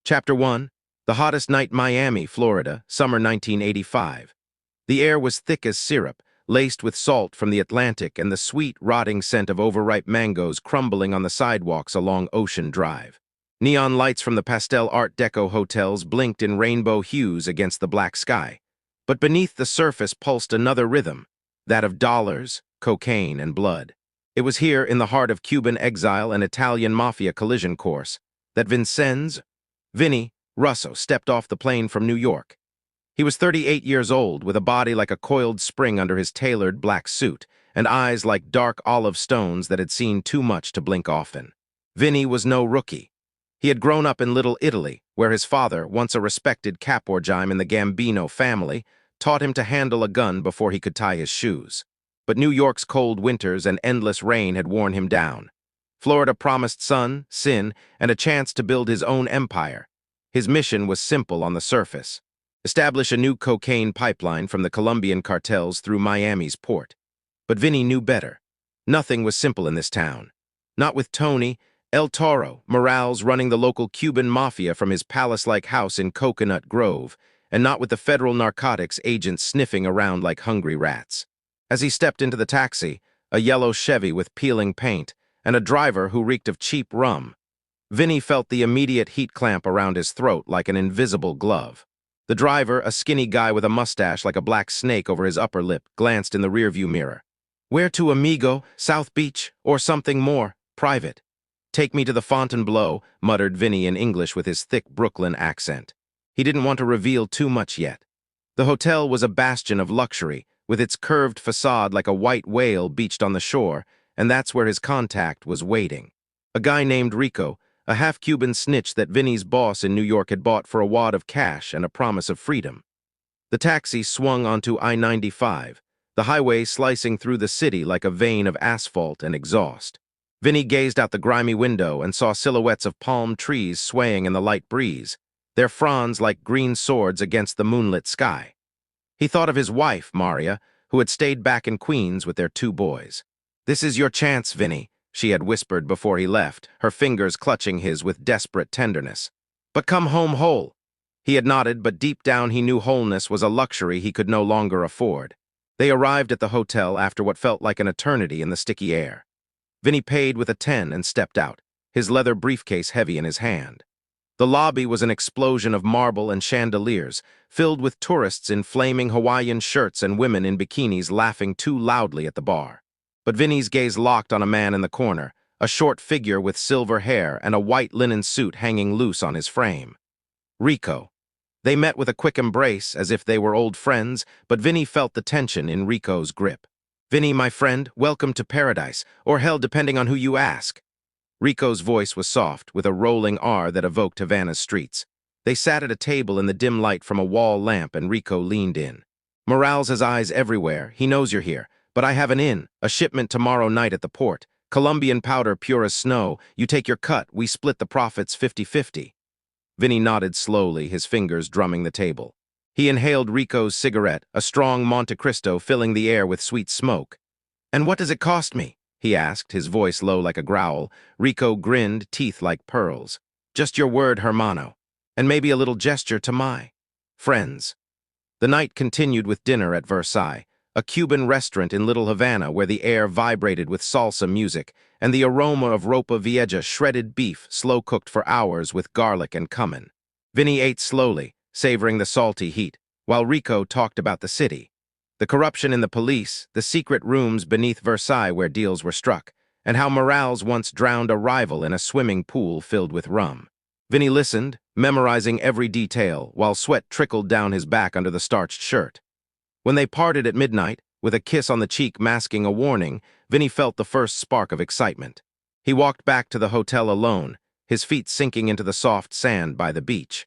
Chapter 1. The Hottest Night Miami, Florida, Summer 1985. The air was thick as syrup, laced with salt from the Atlantic and the sweet, rotting scent of overripe mangoes crumbling on the sidewalks along Ocean Drive. Neon lights from the pastel Art Deco hotels blinked in rainbow hues against the black sky. But beneath the surface pulsed another rhythm, that of dollars, cocaine, and blood. It was here, in the heart of Cuban exile and Italian mafia collision course, that Vinny Russo stepped off the plane from New York. He was 38 years old, with a body like a coiled spring under his tailored black suit, and eyes like dark olive stones that had seen too much to blink often. Vinny was no rookie. He had grown up in Little Italy, where his father, once a respected caporgime in the Gambino family, taught him to handle a gun before he could tie his shoes. But New York's cold winters and endless rain had worn him down. Florida promised sun, sin, and a chance to build his own empire. His mission was simple on the surface: establish a new cocaine pipeline from the Colombian cartels through Miami's port. But Vinny knew better. Nothing was simple in this town. Not with Tony, Toro Morales running the local Cuban mafia from his palace-like house in Coconut Grove, and not with the federal narcotics agents sniffing around like hungry rats. As he stepped into the taxi, a yellow Chevy with peeling paint, and a driver who reeked of cheap rum, Vinny felt the immediate heat clamp around his throat like an invisible glove. The driver, a skinny guy with a mustache like a black snake over his upper lip, glanced in the rearview mirror. "Where to, amigo? South Beach? Or something more private?" "Take me to the Fontainebleau," muttered Vinny in English with his thick Brooklyn accent. He didn't want to reveal too much yet. The hotel was a bastion of luxury, with its curved facade like a white whale beached on the shore, and that's where his contact was waiting. A guy named Rico, a half-Cuban snitch that Vinny's boss in New York had bought for a wad of cash and a promise of freedom. The taxi swung onto I-95, the highway slicing through the city like a vein of asphalt and exhaust. Vinny gazed out the grimy window and saw silhouettes of palm trees swaying in the light breeze, their fronds like green swords against the moonlit sky. He thought of his wife, Maria, who had stayed back in Queens with their 2 boys. "This is your chance, Vinny," she had whispered before he left, her fingers clutching his with desperate tenderness. "But come home whole." He had nodded, but deep down he knew wholeness was a luxury he could no longer afford. They arrived at the hotel after what felt like an eternity in the sticky air. Vinny paid with a 10 and stepped out, his leather briefcase heavy in his hand. The lobby was an explosion of marble and chandeliers, filled with tourists in flaming Hawaiian shirts and women in bikinis laughing too loudly at the bar. But Vinny's gaze locked on a man in the corner, a short figure with silver hair and a white linen suit hanging loose on his frame. Rico. They met with a quick embrace, as if they were old friends, but Vinny felt the tension in Rico's grip. "Vinny, my friend, welcome to paradise, or hell depending on who you ask." Rico's voice was soft, with a rolling R that evoked Havana's streets. They sat at a table in the dim light from a wall lamp, and Rico leaned in. "Morales has eyes everywhere. He knows you're here. But I have an in, a shipment tomorrow night at the port. Colombian powder pure as snow. You take your cut, we split the profits 50-50. Vinny nodded slowly, his fingers drumming the table. He inhaled Rico's cigarette, a strong Monte Cristo filling the air with sweet smoke. "And what does it cost me?" he asked, his voice low like a growl. Rico grinned, teeth like pearls. "Just your word, hermano. And maybe a little gesture to my friends." The night continued with dinner at Versailles, a Cuban restaurant in Little Havana where the air vibrated with salsa music and the aroma of ropa vieja shredded beef slow-cooked for hours with garlic and cumin. Vinny ate slowly, savoring the salty heat, while Rico talked about the city. The corruption in the police, the secret rooms beneath Versailles where deals were struck, and how Morales once drowned a rival in a swimming pool filled with rum. Vinny listened, memorizing every detail, while sweat trickled down his back under the starched shirt. When they parted at midnight, with a kiss on the cheek masking a warning, Vinny felt the first spark of excitement. He walked back to the hotel alone, his feet sinking into the soft sand by the beach.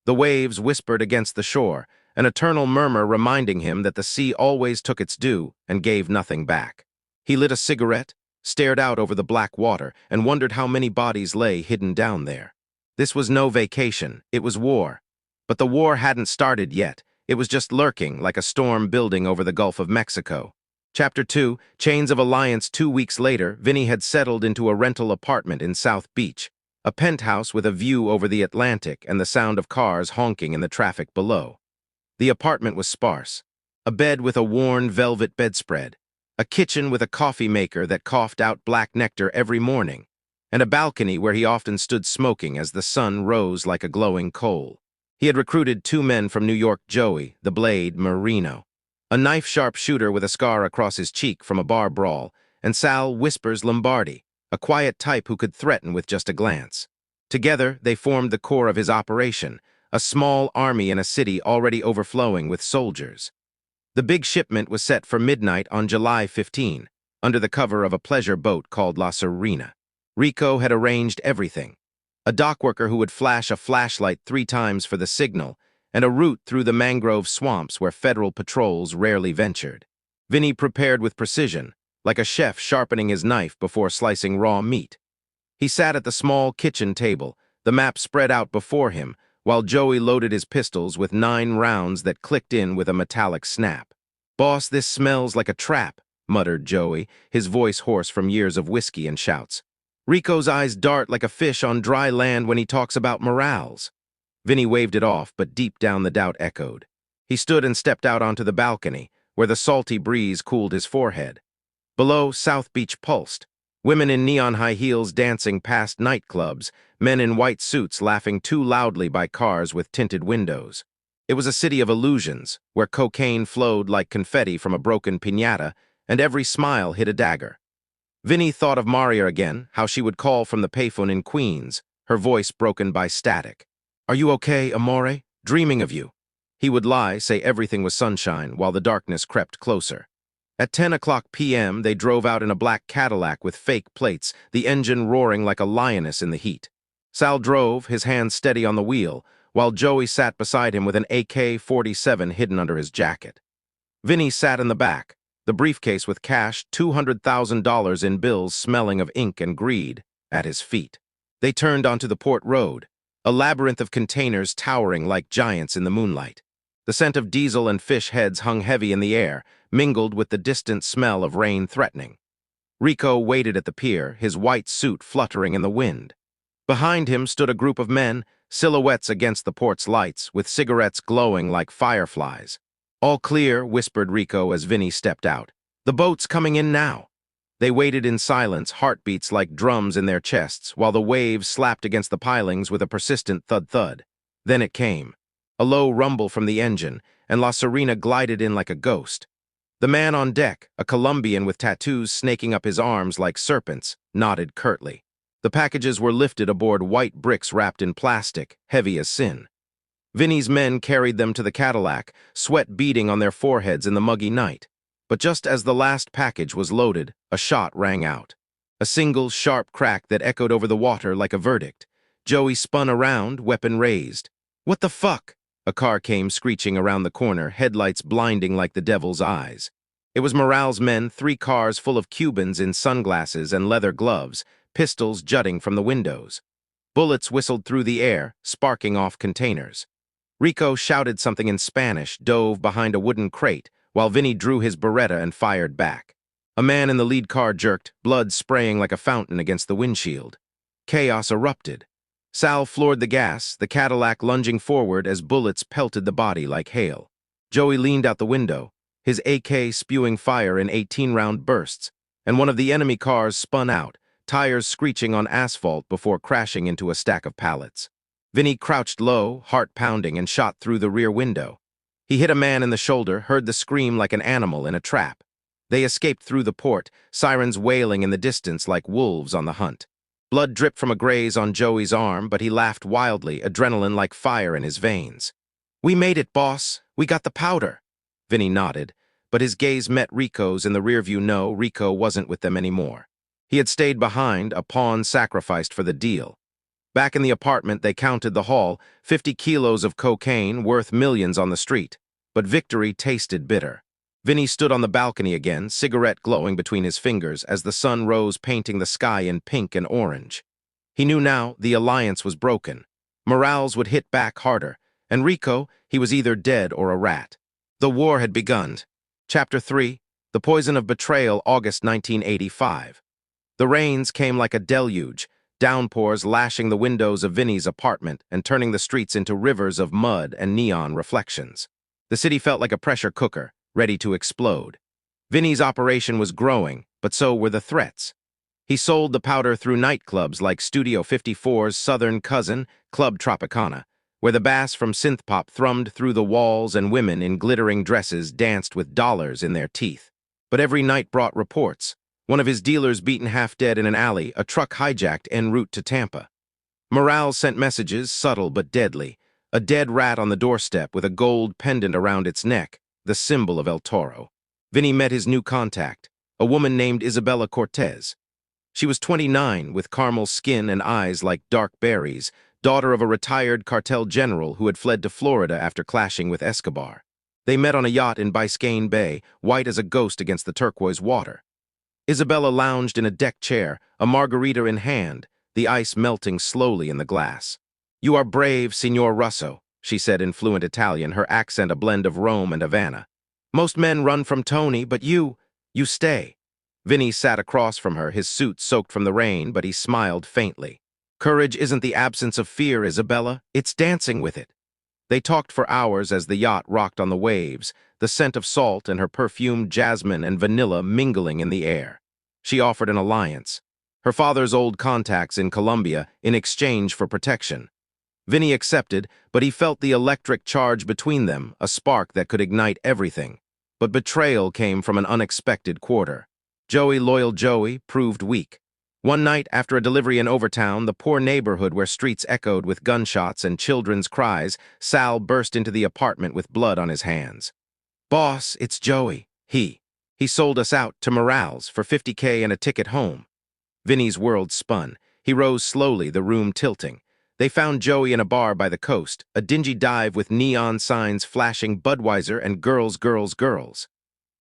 The waves whispered against the shore, an eternal murmur reminding him that the sea always took its due and gave nothing back. He lit a cigarette, stared out over the black water, and wondered how many bodies lay hidden down there. This was no vacation, it was war. But the war hadn't started yet. It was just lurking like a storm building over the Gulf of Mexico. Chapter 2, Chains of Alliance. 2 weeks later, Vinny had settled into a rental apartment in South Beach. a penthouse with a view over the Atlantic and the sound of cars honking in the traffic below. The apartment was sparse. A bed with a worn velvet bedspread, a kitchen with a coffee maker that coughed out black nectar every morning, and a balcony where he often stood smoking as the sun rose like a glowing coal. He had recruited 2 men from New York: Joey, the Blade, Marino, a knife-sharp shooter with a scar across his cheek from a bar brawl, and Sal Whispers Lombardi, a quiet type who could threaten with just a glance. Together, they formed the core of his operation, a small army in a city already overflowing with soldiers. The big shipment was set for midnight on July 15, under the cover of a pleasure boat called La Sirena. Rico had arranged everything: a dockworker who would flash a flashlight 3 times for the signal, and a route through the mangrove swamps where federal patrols rarely ventured. Vinny prepared with precision, like a chef sharpening his knife before slicing raw meat. He sat at the small kitchen table, the map spread out before him, while Joey loaded his pistols with 9 rounds that clicked in with a metallic snap. "Boss, this smells like a trap," muttered Joey, his voice hoarse from years of whiskey and shouts. Rico's eyes dart like a fish on dry land when he talks about morals. Vinny waved it off, but deep down the doubt echoed. He stood and stepped out onto the balcony, where the salty breeze cooled his forehead. Below, South Beach pulsed. Women in neon high heels dancing past nightclubs, men in white suits laughing too loudly by cars with tinted windows. It was a city of illusions, where cocaine flowed like confetti from a broken piñata, and every smile hit a dagger. Vinny thought of Maria again, how she would call from the payphone in Queens, her voice broken by static. "Are you okay, amore? Dreaming of you." He would lie, say everything was sunshine, while the darkness crept closer. At 10 o'clock p.m., they drove out in a black Cadillac with fake plates, the engine roaring like a lioness in the heat. Sal drove, his hand steady on the wheel, while Joey sat beside him with an AK-47 hidden under his jacket. Vinny sat in the back, the briefcase with cash, $200,000 in bills smelling of ink and greed, at his feet. They turned onto the port road, a labyrinth of containers towering like giants in the moonlight. The scent of diesel and fish heads hung heavy in the air, mingled with the distant smell of rain threatening. Rico waited at the pier, his white suit fluttering in the wind. Behind him stood a group of men, silhouettes against the port's lights, with cigarettes glowing like fireflies. "All clear," whispered Rico as Vinny stepped out. "The boat's coming in now." They waited in silence, heartbeats like drums in their chests, while the waves slapped against the pilings with a persistent thud-thud. Then it came. A low rumble from the engine, and La Sirena glided in like a ghost. The man on deck, a Colombian with tattoos snaking up his arms like serpents, nodded curtly. The packages were lifted aboard white bricks wrapped in plastic, heavy as sin. Vinny's men carried them to the Cadillac, sweat beading on their foreheads in the muggy night. But just as the last package was loaded, a shot rang out. A single, sharp crack that echoed over the water like a verdict. Joey spun around, weapon raised. "What the fuck?" A car came screeching around the corner, headlights blinding like the devil's eyes. It was Morales' men, 3 cars full of Cubans in sunglasses and leather gloves, pistols jutting from the windows. Bullets whistled through the air, sparking off containers. Rico shouted something in Spanish, dove behind a wooden crate, while Vinny drew his Beretta and fired back. A man in the lead car jerked, blood spraying like a fountain against the windshield. Chaos erupted. Sal floored the gas, the Cadillac lunging forward as bullets pelted the body like hail. Joey leaned out the window, his AK spewing fire in 18-round bursts, and one of the enemy cars spun out, tires screeching on asphalt before crashing into a stack of pallets. Vinny crouched low, heart pounding, and shot through the rear window. He hit a man in the shoulder, heard the scream like an animal in a trap. They escaped through the port, sirens wailing in the distance like wolves on the hunt. Blood dripped from a graze on Joey's arm, but he laughed wildly, adrenaline like fire in his veins. "We made it, boss. We got the powder." Vinny nodded, but his gaze met Rico's in the rearview. No, Rico wasn't with them anymore. He had stayed behind, a pawn sacrificed for the deal. Back in the apartment, they counted the haul, 50 kilos of cocaine worth millions on the street. But victory tasted bitter. Vinny stood on the balcony again, cigarette glowing between his fingers as the sun rose, painting the sky in pink and orange. He knew now the alliance was broken. Morales would hit back harder, and Rico, he was either dead or a rat. The war had begun. Chapter 3, The Poison of Betrayal, August 1985. The rains came like a deluge, downpours lashing the windows of Vinny's apartment and turning the streets into rivers of mud and neon reflections. The city felt like a pressure cooker, ready to explode. Vinny's operation was growing, but so were the threats. He sold the powder through nightclubs like Studio 54's southern cousin, Club Tropicana, where the bass from synthpop thrummed through the walls and women in glittering dresses danced with dollars in their teeth. But every night brought reports. One of his dealers beaten half dead in an alley, a truck hijacked en route to Tampa. Morales sent messages, subtle but deadly. A dead rat on the doorstep with a gold pendant around its neck, the symbol of El Toro. Vinny met his new contact, a woman named Isabella Cortez. She was 29, with caramel skin and eyes like dark berries, daughter of a retired cartel general who had fled to Florida after clashing with Escobar. They met on a yacht in Biscayne Bay, white as a ghost against the turquoise water. Isabella lounged in a deck chair, a margarita in hand, the ice melting slowly in the glass. "You are brave, Signor Russo," she said in fluent Italian, her accent a blend of Rome and Havana. "Most men run from Tony, but you stay." Vinny sat across from her, his suit soaked from the rain, but he smiled faintly. "Courage isn't the absence of fear, Isabella. It's dancing with it." They talked for hours as the yacht rocked on the waves, the scent of salt and her perfumed jasmine and vanilla mingling in the air. She offered an alliance, her father's old contacts in Colombia, in exchange for protection. Vinny accepted, but he felt the electric charge between them, a spark that could ignite everything. But betrayal came from an unexpected quarter. Loyal Joey, proved weak. One night, after a delivery in Overtown, the poor neighborhood where streets echoed with gunshots and children's cries, Sal burst into the apartment with blood on his hands. "Boss, it's Joey. He sold us out to Morales for $50K and a ticket home." Vinny's world spun. He rose slowly, the room tilting. They found Joey in a bar by the coast, a dingy dive with neon signs flashing Budweiser and girls, girls, girls.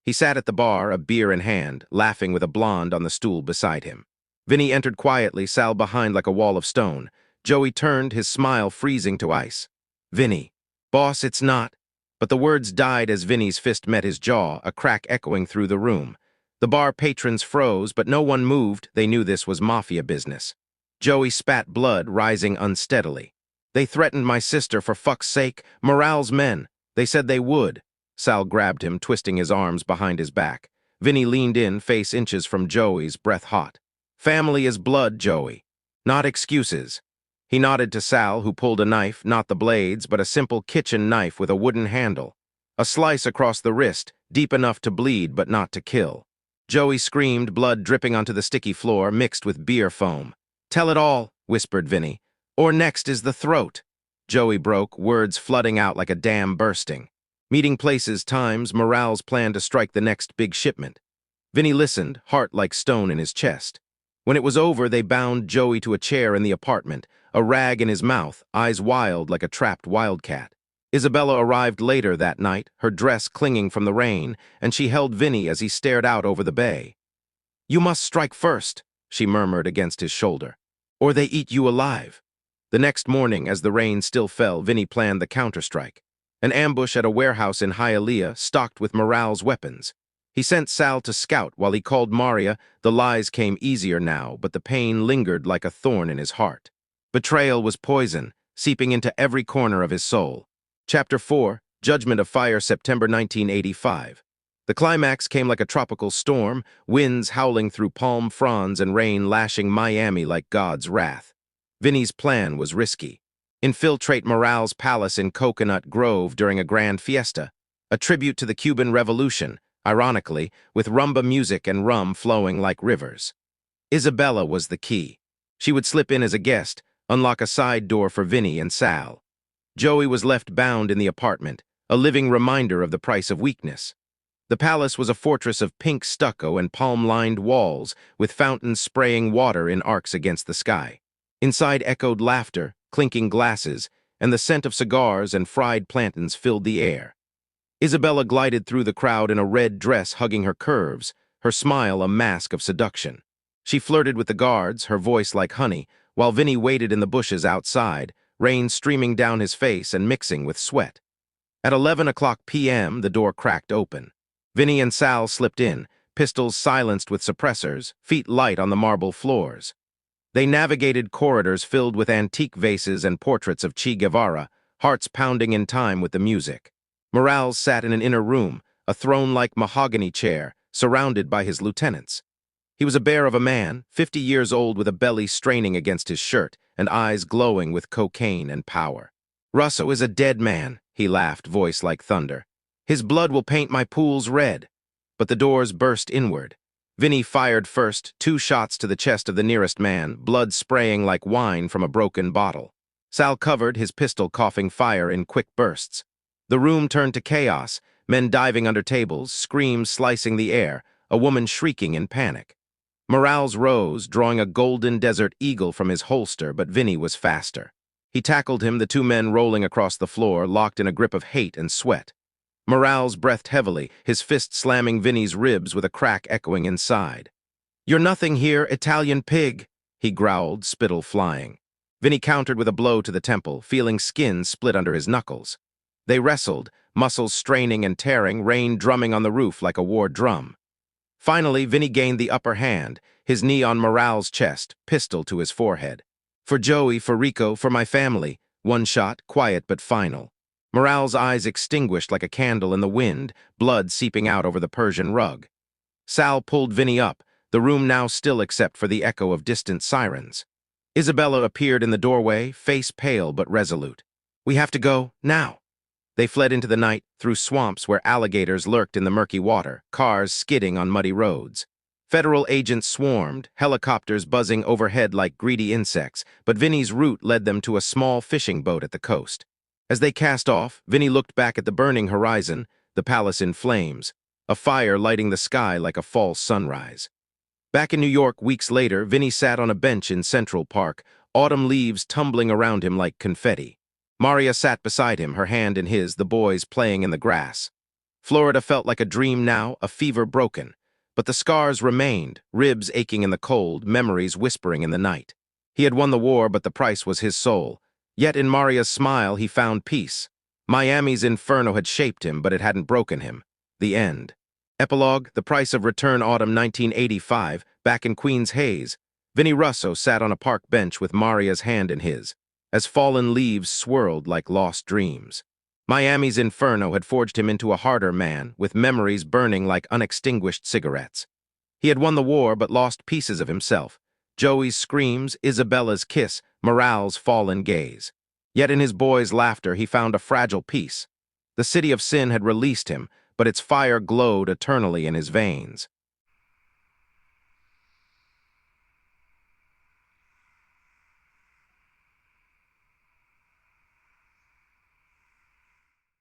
He sat at the bar, a beer in hand, laughing with a blonde on the stool beside him. Vinny entered quietly, Sal behind like a wall of stone. Joey turned, his smile freezing to ice. "Vinny." "Boss, it's not." But the words died as Vinny's fist met his jaw, a crack echoing through the room. The bar patrons froze, but no one moved. They knew this was mafia business. Joey spat blood, rising unsteadily. "They threatened my sister, for fuck's sake. Morales' men. They said they would." Sal grabbed him, twisting his arms behind his back. Vinny leaned in, face inches from Joey's, breath hot. "Family is blood, Joey. Not excuses." He nodded to Sal, who pulled a knife, not the blades, but a simple kitchen knife with a wooden handle. A slice across the wrist, deep enough to bleed but not to kill. Joey screamed, blood dripping onto the sticky floor, mixed with beer foam. "Tell it all," whispered Vinny. "Or next is the throat." Joey broke, words flooding out like a dam bursting. Meeting places, times, Morales planned to strike the next big shipment. Vinny listened, heart like stone in his chest. When it was over, they bound Joey to a chair in the apartment, a rag in his mouth, eyes wild like a trapped wildcat. Isabella arrived later that night, her dress clinging from the rain, and she held Vinny as he stared out over the bay. "You must strike first," she murmured against his shoulder, "or they eat you alive." The next morning, as the rain still fell, Vinny planned the counterstrike. An ambush at a warehouse in Hialeah, stocked with Morales' weapons. He sent Sal to scout while he called Maria. The lies came easier now, but the pain lingered like a thorn in his heart. Betrayal was poison, seeping into every corner of his soul. Chapter 4, Judgment of Fire, September 1985. The climax came like a tropical storm, winds howling through palm fronds and rain lashing Miami like God's wrath. Vinny's plan was risky. Infiltrate Morales' palace in Coconut Grove during a grand fiesta, a tribute to the Cuban Revolution, ironically, with rumba music and rum flowing like rivers. Isabella was the key. She would slip in as a guest, unlock a side door for Vinny and Sal. Joey was left bound in the apartment, a living reminder of the price of weakness. The palace was a fortress of pink stucco and palm-lined walls, with fountains spraying water in arcs against the sky. Inside echoed laughter, clinking glasses, and the scent of cigars and fried plantains filled the air. Isabella glided through the crowd in a red dress hugging her curves, her smile a mask of seduction. She flirted with the guards, her voice like honey, while Vinny waited in the bushes outside, rain streaming down his face and mixing with sweat. At 11 o'clock p.m., the door cracked open. Vinny and Sal slipped in, pistols silenced with suppressors, feet light on the marble floors. They navigated corridors filled with antique vases and portraits of Che Guevara, hearts pounding in time with the music. Morales sat in an inner room, a throne-like mahogany chair, surrounded by his lieutenants. He was a bear of a man, 50 years old with a belly straining against his shirt and eyes glowing with cocaine and power. "Russo is a dead man," he laughed, voice like thunder. "His blood will paint my pools red." But the doors burst inward. Vinny fired first, 2 shots to the chest of the nearest man, blood spraying like wine from a broken bottle. Sal covered, his pistol coughing fire in quick bursts. The room turned to chaos, men diving under tables, screams slicing the air, a woman shrieking in panic. Morales rose, drawing a golden desert eagle from his holster, but Vinny was faster. He tackled him, the 2 men rolling across the floor, locked in a grip of hate and sweat. Morales breathed heavily, his fist slamming Vinny's ribs with a crack echoing inside. "You're nothing here, Italian pig," he growled, spittle flying. Vinny countered with a blow to the temple, feeling skin split under his knuckles. They wrestled, muscles straining and tearing, rain drumming on the roof like a war drum. Finally, Vinny gained the upper hand, his knee on Morales' chest, pistol to his forehead. "For Joey, for Rico, for my family." One shot, quiet but final. Morales' eyes extinguished like a candle in the wind, blood seeping out over the Persian rug. Sal pulled Vinny up, the room now still except for the echo of distant sirens. Isabella appeared in the doorway, face pale but resolute. "We have to go, now." They fled into the night, through swamps where alligators lurked in the murky water, cars skidding on muddy roads. Federal agents swarmed, helicopters buzzing overhead like greedy insects, but Vinny's route led them to a small fishing boat at the coast. As they cast off, Vinny looked back at the burning horizon, the palace in flames, a fire lighting the sky like a false sunrise. Back in New York weeks later, Vinny sat on a bench in Central Park, autumn leaves tumbling around him like confetti. Maria sat beside him, her hand in his, the boys playing in the grass. Florida felt like a dream now, a fever broken. But the scars remained, ribs aching in the cold, memories whispering in the night. He had won the war, but the price was his soul. Yet in Maria's smile he found peace. Miami's Inferno had shaped him, but it hadn't broken him. The end. Epilogue, The Price of Return, autumn 1985, back in Queens Haze. Vinny Russo sat on a park bench with Maria's hand in his, as fallen leaves swirled like lost dreams. Miami's Inferno had forged him into a harder man, with memories burning like unextinguished cigarettes. He had won the war, but lost pieces of himself. Joey's screams, Isabella's kiss, Morales' fallen gaze. Yet in his boy's laughter he found a fragile peace. The city of sin had released him, but its fire glowed eternally in his veins.